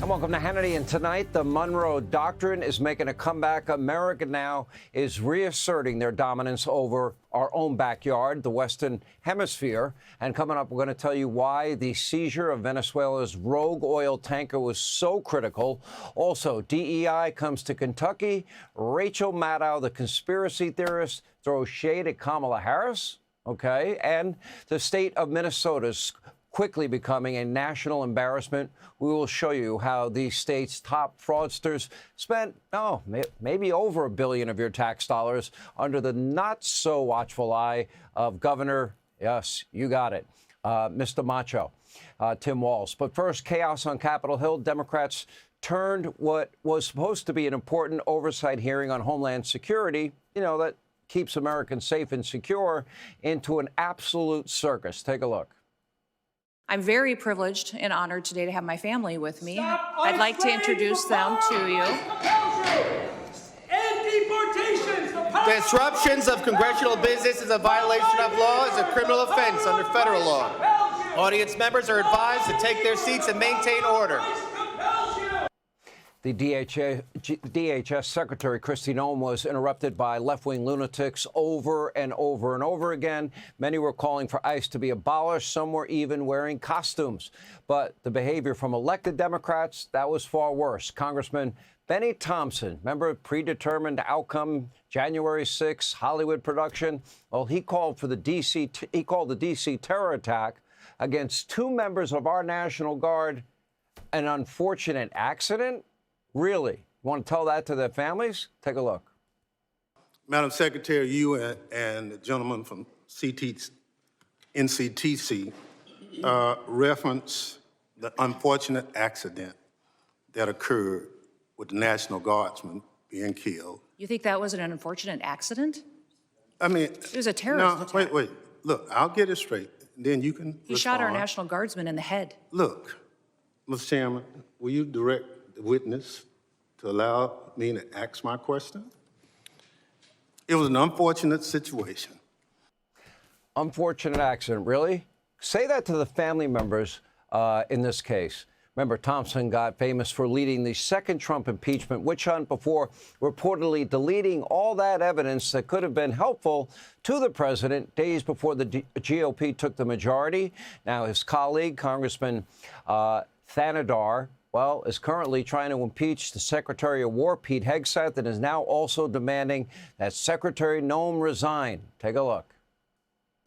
And welcome to Hannity. And tonight, the Monroe Doctrine is making a comeback. America now is reasserting their dominance over our own backyard, the Western Hemisphere. And coming up, we're going to tell you why the seizure of Venezuela's rogue oil tanker was so critical. Also, DEI comes to Kentucky. Rachel Maddow, the conspiracy theorist, throws shade at Kamala Harris. Okay. And the state of Minnesota's quickly becoming a national embarrassment. We will show you how the state's top fraudsters spent, maybe over $1 billion of your tax dollars under the not-so-watchful eye of Governor, yes, you got it, Mr. Macho, Tim Walz. But first, chaos on Capitol Hill. Democrats turned what was supposed to be an important oversight hearing on Homeland Security, that keeps Americans safe and secure, into an absolute circus. Take a look. I'm very privileged and honored today to have my family with me. I'd like to introduce them to you. Disruptions of congressional business is a violation of law, is a criminal offense under federal law. Audience members are advised to take their seats and maintain order. The DHS Secretary Kristi Noem was interrupted by left-wing lunatics over and over and over again. Many were calling for ICE to be abolished. Some were even wearing costumes. But the behavior from elected Democrats, that was far worse. Congressman Benny Thompson, remember predetermined outcome, January 6th, Hollywood production? Well, he called the D.C. terror attack against two members of our National Guard an unfortunate accident. Really? You want to tell that to their families? Take a look. Madam Secretary, you and the gentleman from NCTC reference the unfortunate accident that occurred with the National Guardsman being killed. You think that was an unfortunate accident? I mean, it was a terrorist attack. Wait. Look, I'll get it straight. Then you can He shot our National Guardsman in the head. Look, Mr. Chairman, will you direct the witness to allow me to ask my question? It was an unfortunate situation. Unfortunate accident, really? Say that to the family members in this case. Remember, Thompson got famous for leading the second Trump impeachment witch hunt before reportedly deleting all that evidence that could have been helpful to the president days before the GOP took the majority. Now, his colleague, Congressman Thanedar, is currently trying to impeach the Secretary of War, Pete Hegseth, and is now also demanding that Secretary Noem resign. Take a look.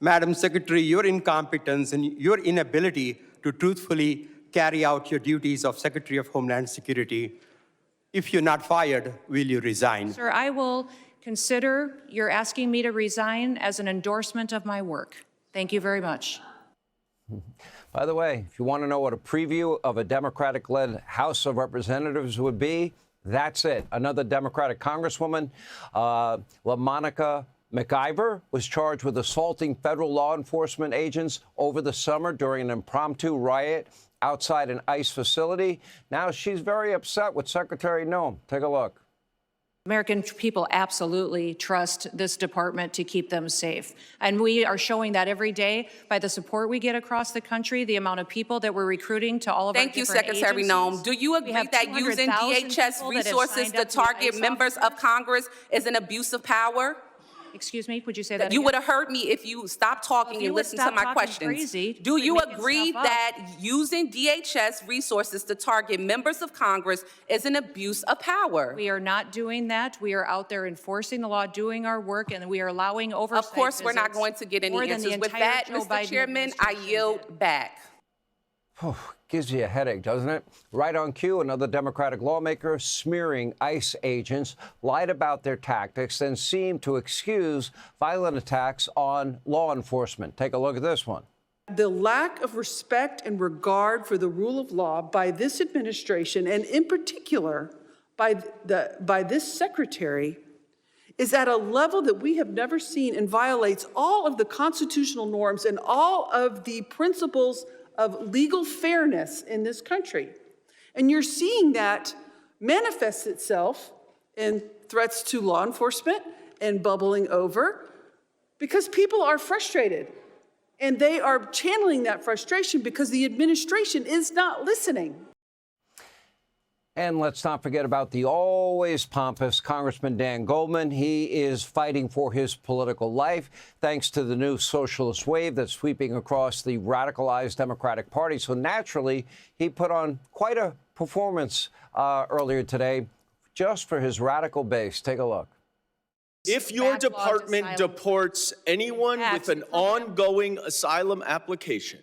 Madam Secretary, your incompetence and your inability to truthfully carry out your duties of Secretary of Homeland Security, if you're not fired, will you resign? Sir, I will consider your asking me to resign as an endorsement of my work. Thank you very much. By the way, if you want to know what a preview of a Democratic-led House of Representatives would be, that's it. Another Democratic Congresswoman, LaMonica McIver, was charged with assaulting federal law enforcement agents over the summer during an impromptu riot outside an ICE facility. Now she's very upset with Secretary Noem. Take a look. American people absolutely trust this department to keep them safe. And we are showing that every day by the support we get across the country, the amount of people that we're recruiting to all of our different agencies. Thank you, Secretary Noem. Do you agree that using DHS resources to target members of Congress is an abuse of power? Excuse me, would you say that You again? would have heard me if you stopped talking and listened to my questions. Do you agree that using DHS resources to target members of Congress is an abuse of power? We are not doing that. We are out there enforcing the law, doing our work, and we are allowing oversight. Of course, we're not going to get any answers. With that, Mr. Chairman, I yield back. Gives you a headache, doesn't it? Right on cue, another Democratic lawmaker smearing ICE agents, lied about their tactics, and seemed to excuse violent attacks on law enforcement. Take a look at this one. The lack of respect and regard for the rule of law by this administration, and in particular by this secretary, is at a level that we have never seen and violates all of the constitutional norms and all of the principles of legal fairness in this country. And you're seeing that manifest itself in threats to law enforcement and bubbling over because people are frustrated. And they are channeling that frustration because the administration is not listening. And let's not forget about the always pompous Congressman Dan Goldman. He is fighting for his political life thanks to the new socialist wave that's sweeping across the radicalized Democratic Party. So naturally, he put on quite a performance earlier today just for his radical base. Take a look. If your department deports anyone with an ongoing asylum application,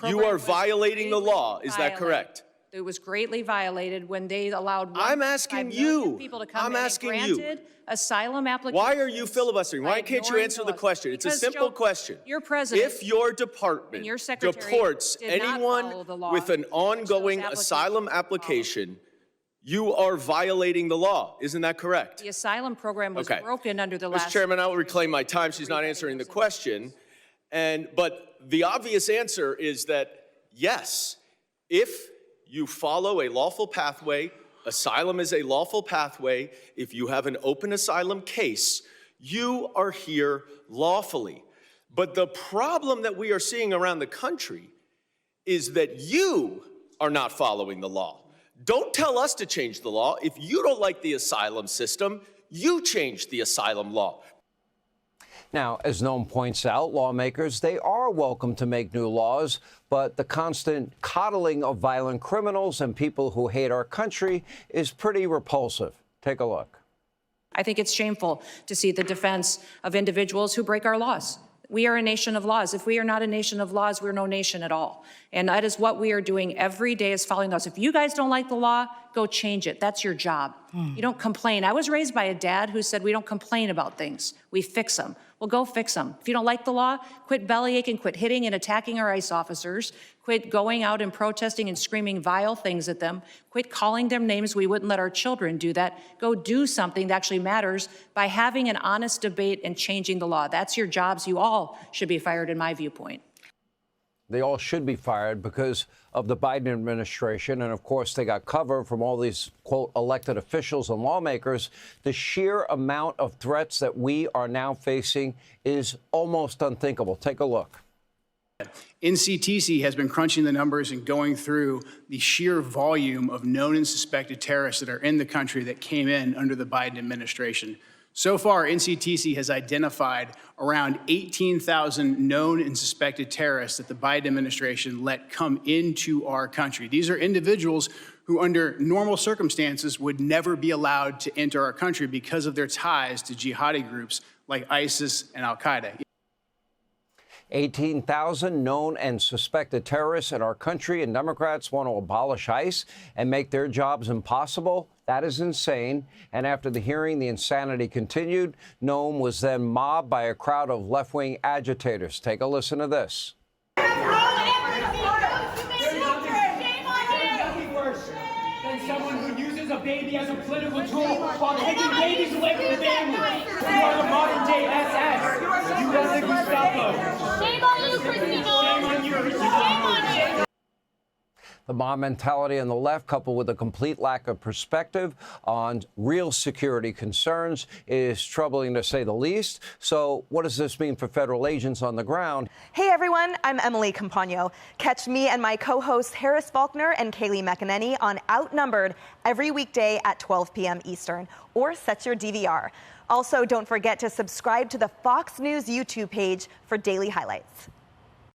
you are violating the law. Is that correct? It was greatly violated when they allowed I'm asking you. people to come I'm in asking and you. granted asylum applications. Why are you filibustering? Why can't you answer the question? It's a simple question. Your president, if your department and your secretary deports did not follow the anyone law, with an ongoing asylum application, you are violating the law. Isn't that correct? the asylum program was broken under the last. Mr. Chairman, I will reclaim my time. She's not answering the question. But the obvious answer is that, yes, if you follow a lawful pathway, asylum is a lawful pathway. If you have an open asylum case, you are here lawfully. But the problem that we are seeing around the country is that you are not following the law. Don't tell us to change the law. If you don't like the asylum system, you change the asylum law. Now, as Noem points out, lawmakers, they are welcome to make new laws, but the constant coddling of violent criminals and people who hate our country is pretty repulsive. Take a look. I think it's shameful to see the defense of individuals who break our laws. We are a nation of laws. If we are not a nation of laws, we're no nation at all. And that is what we are doing every day, is following laws. If you guys don't like the law, go change it. That's your job. You don't complain. I was raised by a dad who said we don't complain about things. We fix them. Well, go fix them. If you don't like the law, quit bellyaching, quit hitting and attacking our ICE officers, quit going out and protesting and screaming vile things at them, quit calling them names. We wouldn't let our children do that. Go do something that actually matters by having an honest debate and changing the law. That's your jobs. You all should be fired, in my viewpoint. They all should be fired because of the Biden administration. And of course, they got cover from all these, quote, elected officials and lawmakers. The sheer amount of threats that we are now facing is almost unthinkable. Take a look. NCTC has been crunching the numbers and going through the sheer volume of known and suspected terrorists that are in the country that came in under the Biden administration. So far, NCTC has identified around 18,000 known and suspected terrorists that the Biden administration let come into our country. These are individuals who, under normal circumstances, would never be allowed to enter our country because of their ties to jihadi groups like ISIS and al-Qaeda. 18,000 known and suspected terrorists in our country, and Democrats want to abolish ICE and make their jobs impossible. That is insane. And after the hearing, the insanity continued. Noem was then mobbed by a crowd of left-wing agitators. Take a listen to this. There's nothing worse than someone who uses a baby as a political tool while taking babies away from the family. You are the modern-day SS. You are the Gestapo. Shame on you, Kristi. Shame on you, Kristi. Shame on you. The mob mentality on the left, coupled with a complete lack of perspective on real security concerns, is troubling to say the least. So what does this mean for federal agents on the ground? Hey, everyone. I'm Emily Campagno. Catch me and my co-hosts Harris Faulkner and Kaylee McEnany on Outnumbered every weekday at 12 p.m. Eastern, or set your DVR. Also, don't forget to subscribe to the Fox News YouTube page for daily highlights.